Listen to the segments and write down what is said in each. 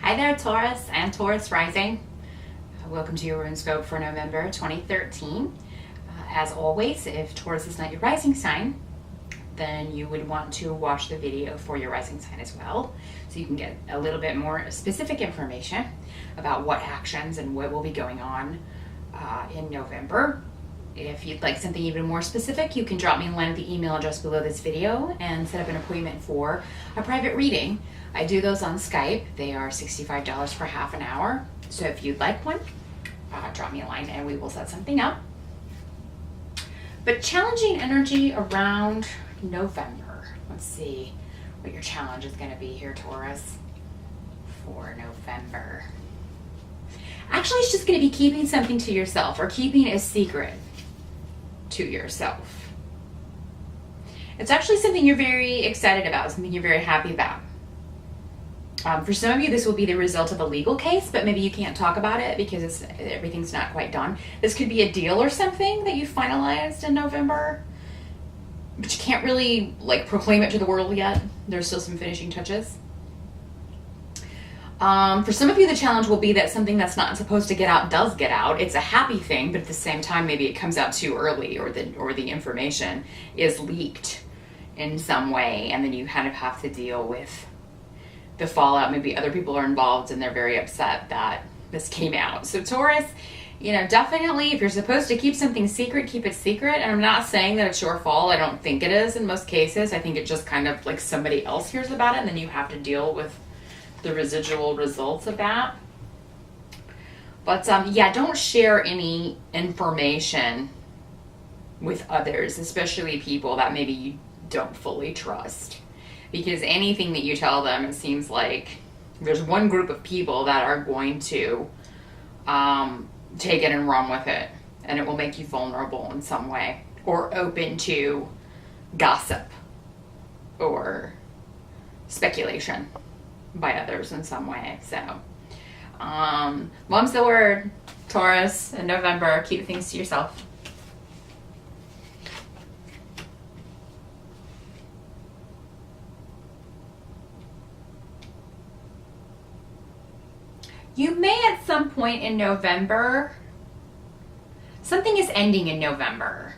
Hi there, Taurus and Taurus rising. Welcome to your Runescope for November 2013. As always, if Taurus is not your rising sign, then you would want to watch the video for your rising sign as well, so you can get a little bit more specific information about what actions and what will be going on in November. If you'd like something even more specific, you can drop me a line at the email address below this video and set up an appointment for a private reading. I do those on Skype. They are $65 for half an hour. So if you'd like one, drop me a line and we will set something up. But challenging energy around November. Let's see what your challenge is going to be here, Taurus, for November. Actually, it's just going to be keeping something to yourself or keeping a secret to yourself. It's actually something you're very excited about, something you're very happy about. For some of you, this will be the result of a legal case, but maybe you can't talk about it because everything's not quite done. This could be a deal or something that you finalized in November, but you can't really proclaim it to the world yet. There's still some finishing touches. For some of you, the challenge will be that something that's not supposed to get out does get out. It's a happy thing, but at the same time, maybe it comes out too early, or the information is leaked in some way, and then you kind of have to deal with the fallout. Maybe other people are involved and they're very upset that this came out. So Taurus, definitely if you're supposed to keep something secret, keep it secret. And I'm not saying that it's your fault. I don't think it is in most cases. I think it just kind of somebody else hears about it and then you have to deal with the residual results of that. But yeah, don't share any information with others, especially people that maybe you don't fully trust. Because anything that you tell them, it seems like there's one group of people that are going to take it and run with it. And it will make you vulnerable in some way. Or open to gossip. Or speculation by others in some way. So, mom's the word, Taurus, in November. Keep things to yourself. You may at some point in November, something is ending in November.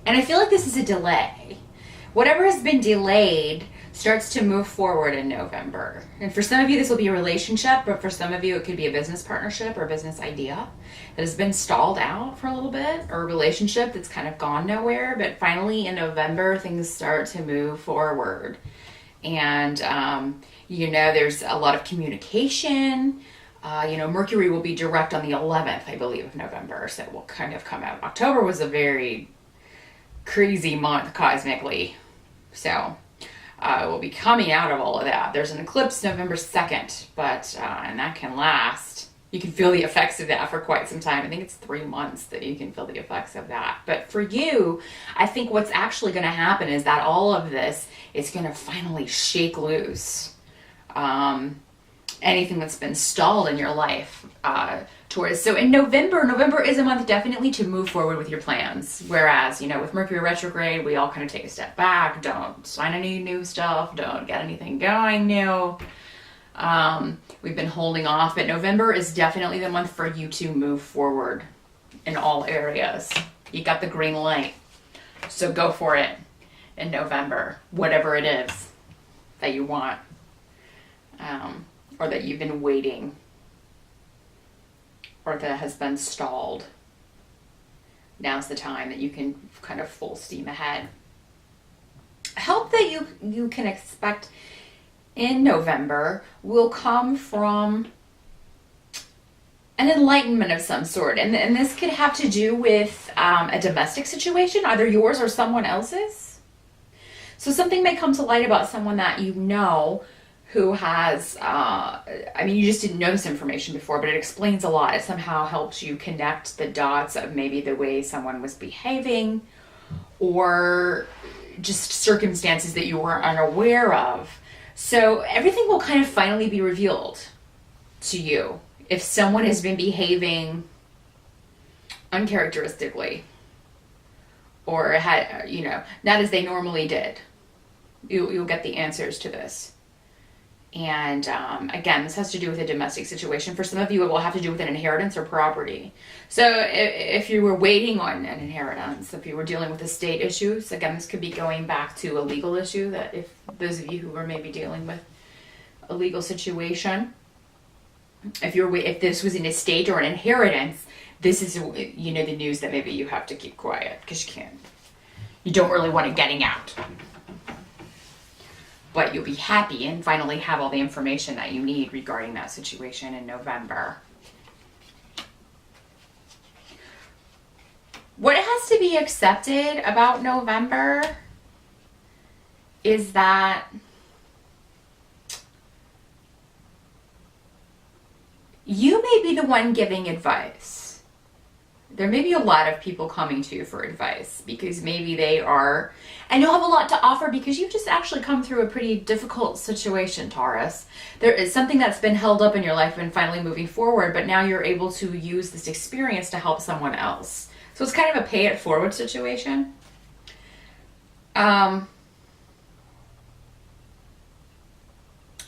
And I feel like this is a delay. Whatever has been delayed starts to move forward in November. And for some of you, this will be a relationship, but for some of you, it could be a business partnership or a business idea that has been stalled out for a little bit, or a relationship that's kind of gone nowhere. But finally in November, things start to move forward. And, there's a lot of communication. Mercury will be direct on the 11th, I believe, of November. So it will kind of come out. October was a very crazy month cosmically. So we'll be coming out of all of that. There's an eclipse November 2nd, but and that can last. You can feel the effects of that for quite some time. I think it's 3 months that you can feel the effects of that. But for you, I think what's actually going to happen is that all of this is going to finally shake loose. Anything that's been stalled in your life, Taurus. So in November is a month definitely to move forward with your plans. Whereas, with Mercury retrograde, we all kind of take a step back, don't sign any new stuff, don't get anything going new. We've been holding off, but November is definitely the month for you to move forward in all areas. You got the green light, so go for it in November, whatever it is that you want. Or that you've been waiting, or that has been stalled. Now's the time that you can kind of full steam ahead. Help that you can expect in November will come from an enlightenment of some sort. And this could have to do with a domestic situation, either yours or someone else's. So something may come to light about someone that you know who has, you just didn't know this information before, but it explains a lot. It somehow helps you connect the dots of maybe the way someone was behaving or just circumstances that you were unaware of. So everything will kind of finally be revealed to you if someone has been behaving uncharacteristically or had, not as they normally did. You'll get the answers to this And again, this has to do with a domestic situation. For some of you, it will have to do with an inheritance or property. So if you were waiting on an inheritance, if you were dealing with estate issues, again, this could be going back to a legal issue, that if those of you who were maybe dealing with a legal situation, if this was an estate or an inheritance, this is, you know, the news that maybe you have to keep quiet because you don't really want it getting out. But you'll be happy and finally have all the information that you need regarding that situation in November. What has to be accepted about November is that you may be the one giving advice. There may be a lot of people coming to you for advice because maybe they are, and you'll have a lot to offer because you've just actually come through a pretty difficult situation, Taurus. There is something that's been held up in your life and finally moving forward, but now you're able to use this experience to help someone else. So it's kind of a pay it forward situation. And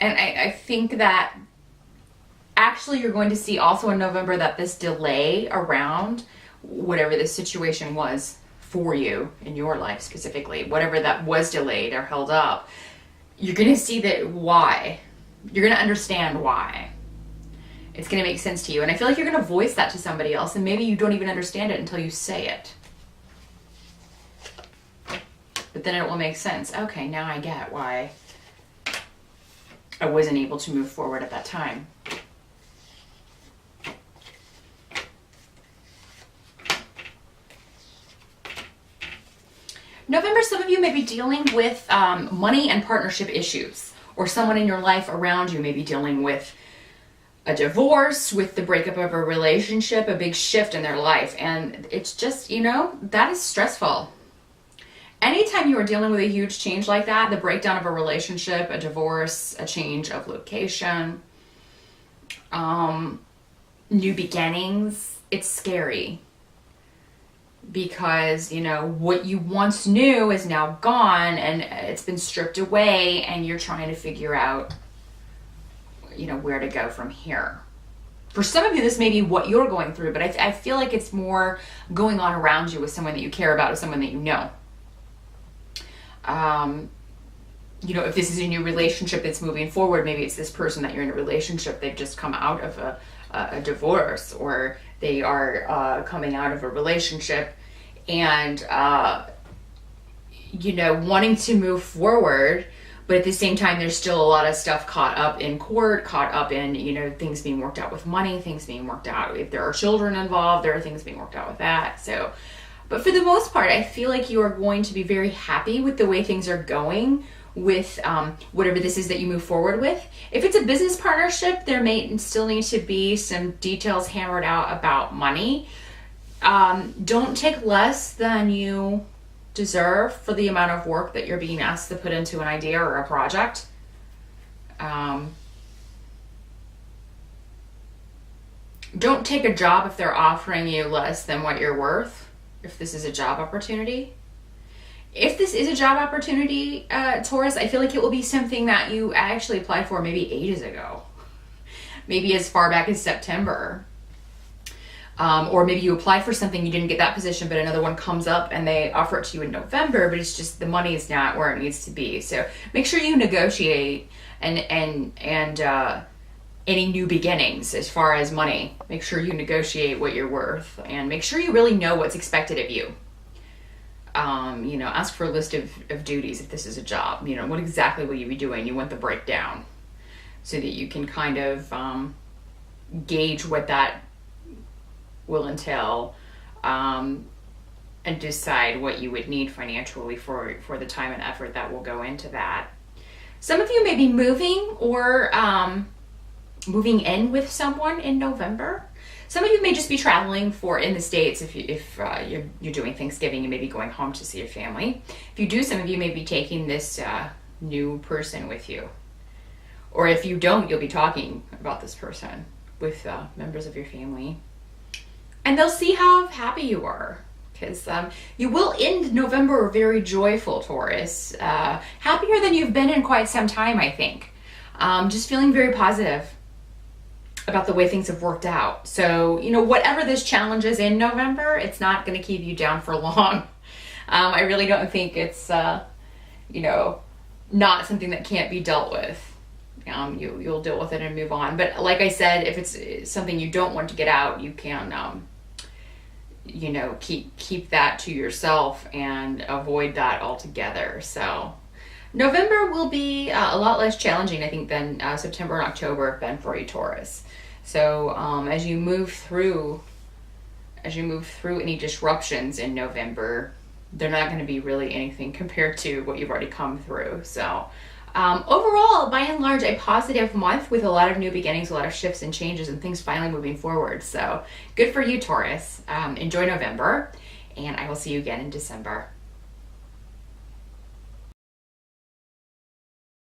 I think that actually you're going to see also in November that this delay around whatever this situation was for you in your life specifically, whatever that was delayed or held up, you're going to see that why. You're going to understand why. It's going to make sense to you. And I feel like you're going to voice that to somebody else, and maybe you don't even understand it until you say it. But then it will make sense. Okay, now I get why I wasn't able to move forward at that time. November, some of you may be dealing with money and partnership issues, or someone in your life around you may be dealing with a divorce, with the breakup of a relationship, a big shift in their life. And it's just, you know, that is stressful. Anytime you are dealing with a huge change like that, the breakdown of a relationship, a divorce, a change of location, new beginnings, it's scary. Because, you know, what you once knew is now gone and it's been stripped away, and you're trying to figure out, you know, where to go from here. For some of you, this may be what you're going through, but I feel like it's more going on around you with someone that you care about or someone that you know. You know, if this is a new relationship that's moving forward, maybe it's this person that you're in a relationship, they've just come out of a divorce, or they are coming out of a relationship and, you know, wanting to move forward, but at the same time, there's still a lot of stuff caught up in court, caught up in, you know, things being worked out with money, things being worked out. If there are children involved, there are things being worked out with that. So, but for the most part, I feel like you are going to be very happy with the way things are going with whatever this is that you move forward with. If it's a business partnership, there may still need to be some details hammered out about money. Don't take less than you deserve for the amount of work that you're being asked to put into an idea or a project. Don't take a job if they're offering you less than what you're worth, if this is a job opportunity. If this is a job opportunity, Taurus, I feel like it will be something that you actually applied for maybe ages ago. Maybe as far back as September. Or maybe you applied for something, you didn't get that position, but another one comes up and they offer it to you in November, but it's just the money is not where it needs to be. So make sure you negotiate and any new beginnings as far as money. Make sure you negotiate what you're worth and make sure you really know what's expected of you. You know, ask for a list of duties if this is a job. You know, what exactly will you be doing? You want the breakdown so that you can kind of gauge what that will entail and decide what you would need financially for the time and effort that will go into that. Some of you may be moving or moving in with someone in November. Some of you may just be traveling in the States if you're doing Thanksgiving, you may be going home to see your family. If you do, some of you may be taking this new person with you. Or if you don't, you'll be talking about this person with members of your family. And they'll see how happy you are. Because you will end November very joyful, Taurus. Happier than you've been in quite some time, I think. just feeling very positive about the way things have worked out. So, whatever this challenge is in November, it's not going to keep you down for long. I really don't think it's, not something that can't be dealt with. You'll deal with it and move on. But like I said, if it's something you don't want to get out, you can, keep that to yourself and avoid that altogether. So November will be a lot less challenging, I think, than September and October have been for you, Taurus. So as you move through any disruptions in November, they're not going to be really anything compared to what you've already come through. So overall, by and large, a positive month with a lot of new beginnings, a lot of shifts and changes, and things finally moving forward. So good for you, Taurus. Enjoy November, and I will see you again in December.